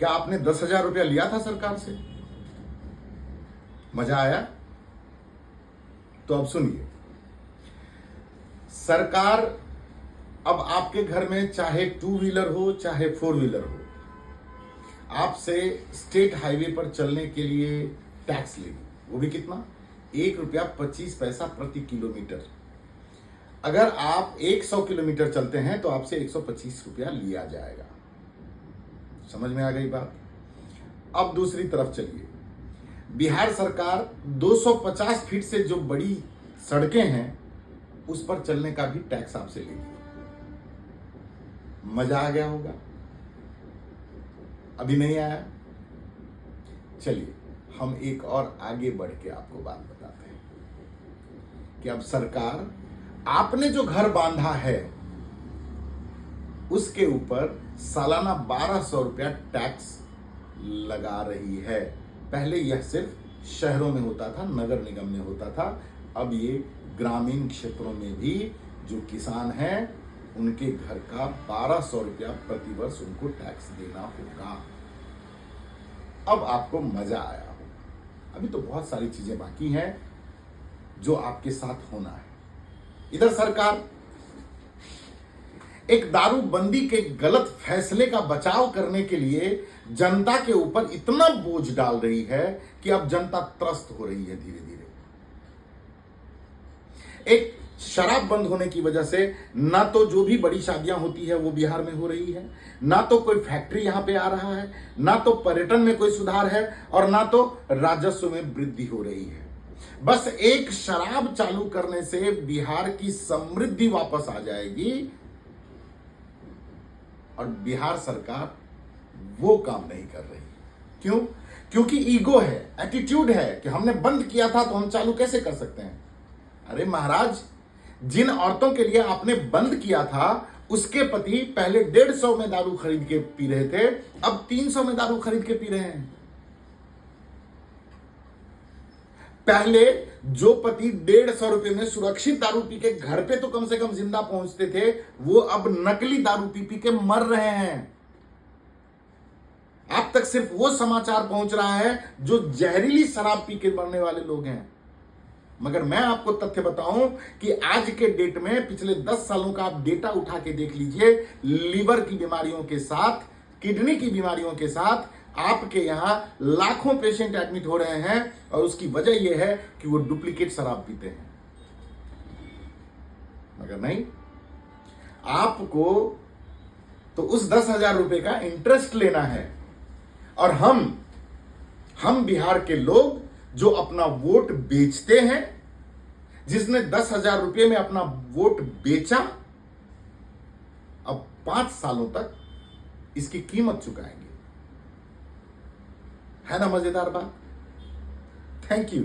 क्या आपने 10,000 रुपया लिया था सरकार से? मजा आया? तो अब सुनिए, सरकार अब आपके घर में चाहे 2 व्हीलर हो चाहे 4 व्हीलर हो, आपसे स्टेट हाईवे पर चलने के लिए टैक्स लेगी। वो भी कितना? 1 रुपया 25 पैसा प्रति किलोमीटर। अगर आप 100 किलोमीटर चलते हैं तो आपसे 125 रुपया लिया जाएगा। समझ में आ गई बात? अब दूसरी तरफ चलिए, बिहार सरकार 250 फीट से जो बड़ी सड़कें हैं उस पर चलने का भी टैक्स आपसे लेगी। मजा आ गया होगा? अभी नहीं आया? चलिए हम एक और आगे बढ़ के आपको बात बताते हैं कि अब सरकार आपने जो घर बांधा है उसके ऊपर सालाना 1200 रुपया टैक्स लगा रही है। पहले यह सिर्फ शहरों में होता था, नगर निगम में होता था। अब ये ग्रामीण क्षेत्रों में भी जो किसान हैं उनके घर का 1200 रुपया प्रतिवर्ष उनको टैक्स देना होगा। अब आपको मजा आया होगा। अभी तो बहुत सारी चीजें बाकी हैं जो आपके साथ होना है। इधर सरकार एक दारूबंदी के गलत फैसले का बचाव करने के लिए जनता के ऊपर इतना बोझ डाल रही है कि अब जनता त्रस्त हो रही है धीरे धीरे। एक शराब बंद होने की वजह से ना तो जो भी बड़ी शादियां होती है वो बिहार में हो रही है, ना तो कोई फैक्ट्री यहां पे आ रहा है, ना तो पर्यटन में कोई सुधार है और ना तो राजस्व में वृद्धि हो रही है। बस एक शराब चालू करने से बिहार की समृद्धि वापस आ जाएगी और बिहार सरकार वो काम नहीं कर रही। क्यों? क्योंकि ईगो है, एटीट्यूड है कि हमने बंद किया था तो हम चालू कैसे कर सकते हैं। अरे महाराज, जिन औरतों के लिए आपने बंद किया था उसके पति पहले 150 में दारू खरीद के पी रहे थे, अब 300 में दारू खरीद के पी रहे हैं। पहले जो पति 150 रुपए में सुरक्षित दारू पी के घर पे तो कम से कम जिंदा पहुंचते थे, वो अब नकली दारू पी पी के मर रहे हैं। आप तक सिर्फ वो समाचार पहुंच रहा है जो जहरीली शराब पी के मरने वाले लोग हैं। मगर मैं आपको तथ्य बताऊं कि आज के डेट में पिछले 10 सालों का आप डेटा उठा के देख लीजिए, लीवर की बीमारियों के साथ, किडनी की बीमारियों के साथ आपके यहां लाखों पेशेंट एडमिट हो रहे हैं और उसकी वजह यह है कि वो डुप्लीकेट शराब पीते हैं। मगर नहीं, आपको तो उस 10,000 रुपए का इंटरेस्ट लेना है। और हम बिहार के लोग जो अपना वोट बेचते हैं, जिसने 10,000 रुपए में अपना वोट बेचा, अब 5 सालों तक इसकी कीमत चुकाएंगे। है ना मजेदार बात? Thank you.